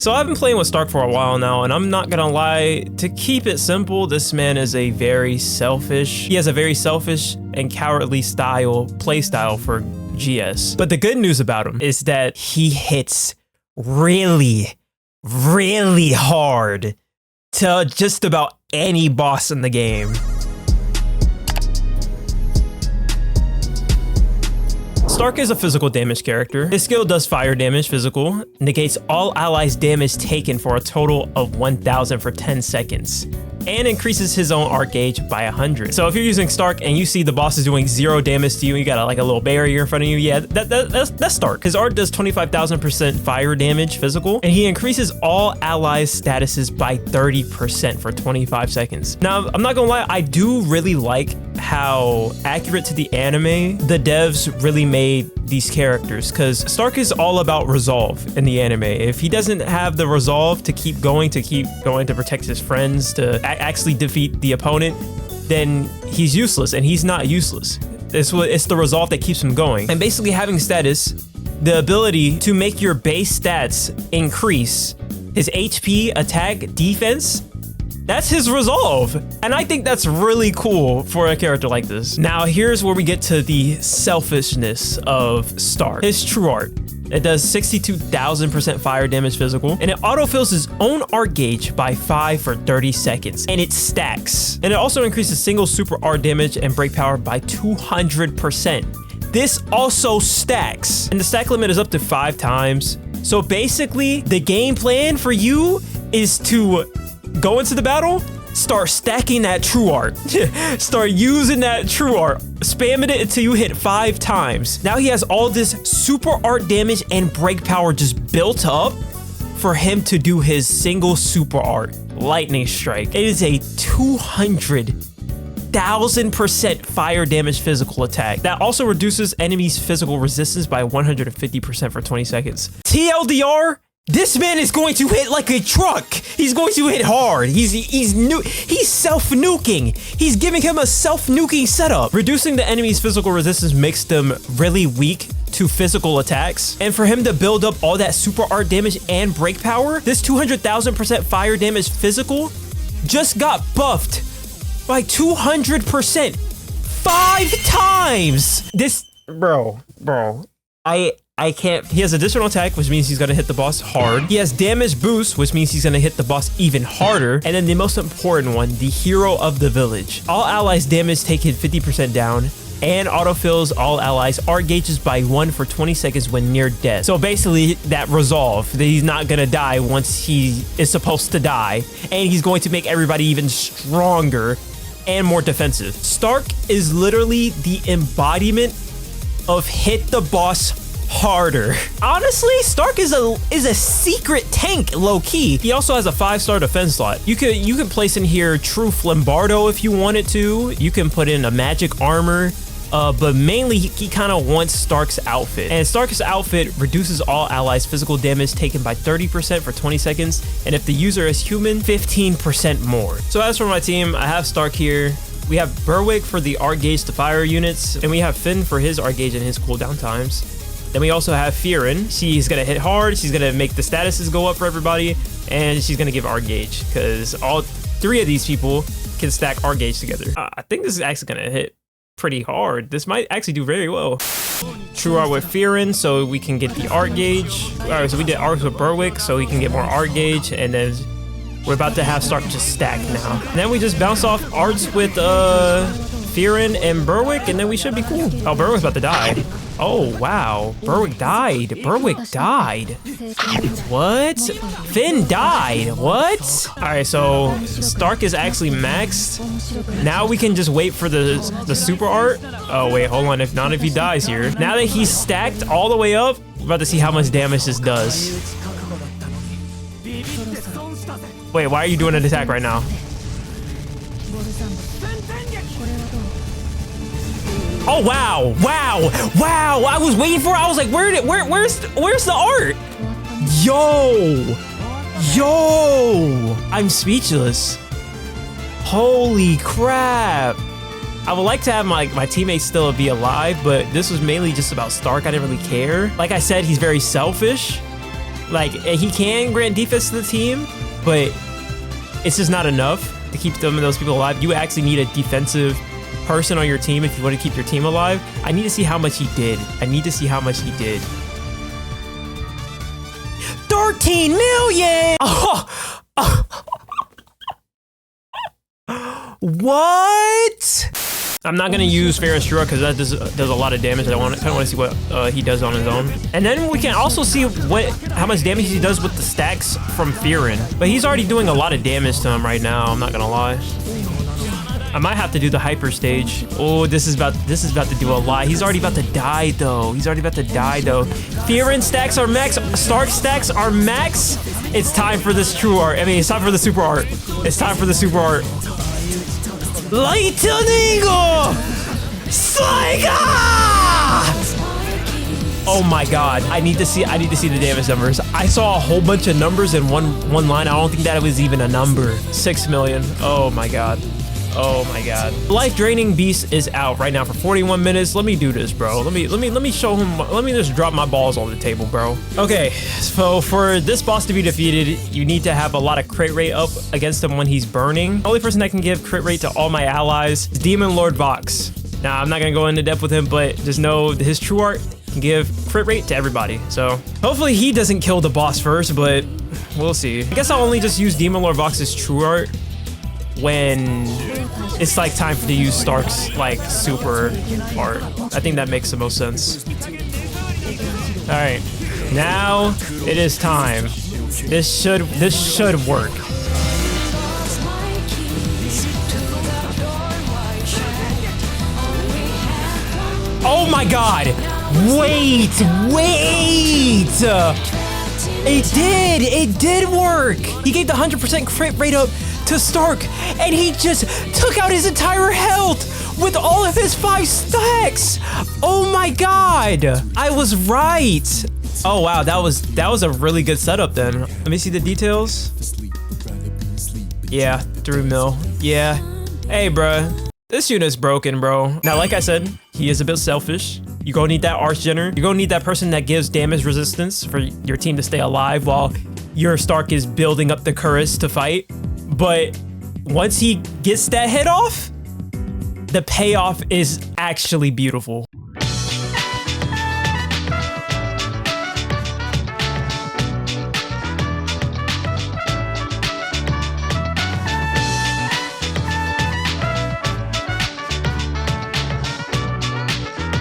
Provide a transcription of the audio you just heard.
So I've been playing with Stark for a while now, and I'm not gonna lie, to keep it simple, this man is he has a very selfish and cowardly play style for GS. But the good news about him is that he hits really, really hard to just about any boss in the game. Stark is a physical damage character. His skill does fire damage, physical, negates all allies' damage taken for a total of 1,000 for 10 seconds, and increases his own arc gauge by 100. So if you're using Stark and you see the boss is doing 0 damage to you, you got a little barrier in front of you, yeah, that's Stark. His art does 25,000% fire damage, physical, and he increases all allies' statuses by 30% for 25 seconds. Now, I'm not gonna lie, I do really like how accurate to the anime the devs really made these characters, because Stark is all about resolve in the anime. If he doesn't have the resolve to keep going to protect his friends, to actually defeat the opponent, then he's useless, and he's not useless. It's the resolve that keeps him going. And basically having status, the ability to make your base stats increase, his HP, attack, defense, that's his resolve. And I think that's really cool for a character like this. Now, here's where we get to the selfishness of Stark. His true art. It does 62,000% fire damage physical, and it autofills his own art gauge by 5 for 30 seconds, and it stacks. And it also increases single super art damage and break power by 200%. This also stacks, and the stack limit is up to 5 times. So basically, the game plan for you is to go into the battle, start stacking that true art. Start using that true art, spamming it until you hit 5 times. Now he has all this super art damage and break power just built up for him to do his single super art, Lightning Strike. It is a 200,000% fire damage physical attack that also reduces enemies' physical resistance by 150% for 20 seconds. TLDR, this man is going to hit like a truck. He's going to hit hard. He's self-nuking. He's giving him a self-nuking setup. Reducing the enemy's physical resistance makes them really weak to physical attacks. And for him to build up all that super art damage and break power, this 200,000% fire damage physical just got buffed by 200%. 5 times. This, bro, I can't. He has additional attack, which means he's gonna hit the boss hard. He has damage boost, which means he's gonna hit the boss even harder. And then the most important one, the hero of the village. All allies damage taken 50% down, and autofills all allies art gauges by 1 for 20 seconds when near death. So basically that resolve, that he's not gonna die once he is supposed to die, and he's going to make everybody even stronger and more defensive. Stark is literally the embodiment of hit the boss harder. Honestly, Stark is a secret tank, low-key. He also has a 5-star defense slot. You could place in here True Flambardo if you wanted to. You can put in a magic armor, but mainly he kind of wants Stark's outfit. And Stark's outfit reduces all allies' physical damage taken by 30% for 20 seconds, and if the user is human, 15% more. So as for my team, I have Stark here. We have Berwick for the art gauge to fire units, and we have Finn for his art gauge and his cooldown times. Then we also have Fearin. She's gonna hit hard, she's gonna make the statuses go up for everybody, and she's gonna give art gauge, because all 3 of these people can stack art gauge together. I think this is actually gonna hit pretty hard. This might actually do very well. True art with Fearin, so we can get the art gauge. All right, so we did art with Berwick, so we can get more art gauge, and then we're about to have Stark just stack now. And then we just bounce off arts with Fearin and Berwick, and then we should be cool. Oh, Berwick's about to die. Oh, wow. Berwick died. Berwick died. What? Finn died. What? All right, so Stark is actually maxed. Now we can just wait for the super art. Oh, wait, hold on. If not, if he dies here. Now that he's stacked all the way up, we're about to see how much damage this does. Wait, why are you doing an attack right now? Oh, wow, wow, wow. I was waiting for it. I was like, where's the art? Yo, I'm speechless. Holy crap. I would like to have my teammates still be alive, but this was mainly just about Stark. I didn't really care. Like I said, he's very selfish. Like, he can grant defense to the team, but it's just not enough to keep them and those people alive. You actually need a defensive person on your team if you want to keep your team alive. I need to see how much he did. I need to see how much he did. 13 million! Oh. What? I'm not gonna use Farron's True Art because that does a lot of damage. I kind of want to see what he does on his own, and then we can also see how much damage he does with the stacks from Farron. But he's already doing a lot of damage to him right now. I'm not gonna lie. I might have to do the hyper stage. Oh, this is about to do a lot. He's already about to die though. Farron stacks are max. Stark stacks are max. It's time for this True Art. I mean, it's time for the Super Art. Lightning! Sliga! Oh my god. I need to see the damage numbers. I saw a whole bunch of numbers in one line. I don't think that it was even a number. 6 million. Oh my god. Life Draining Beast is out right now for 41 minutes. Let me do this, bro. Let me show him. Let me just drop my balls on the table, bro. Okay, so for this boss to be defeated, you need to have a lot of crit rate up against him when he's burning. The only person that can give crit rate to all my allies is Demon Lord Vox. Now, I'm not gonna go into depth with him, but just know his True Art can give crit rate to everybody. So hopefully he doesn't kill the boss first, but we'll see. I guess I'll only just use Demon Lord Vox's True Art when it's like time to use Stark's like super art. I think that makes the most sense. All right, now it is time. This should work. Oh my god! Wait! It did work! He gave the 100% crit rate up to Stark, and he just took out his entire health with all of his 5 stacks. Oh my god, I was right. Oh wow, that was a really good setup then. Let me see the details. Yeah, 3 mil. Yeah. Hey, bruh. This unit's broken, bro. Now, like I said, he is a bit selfish. You're gonna need that Arch Jenner. You're gonna need that person that gives damage resistance for your team to stay alive while your Stark is building up the courage to fight. But once he gets that hit off, the payoff is actually beautiful.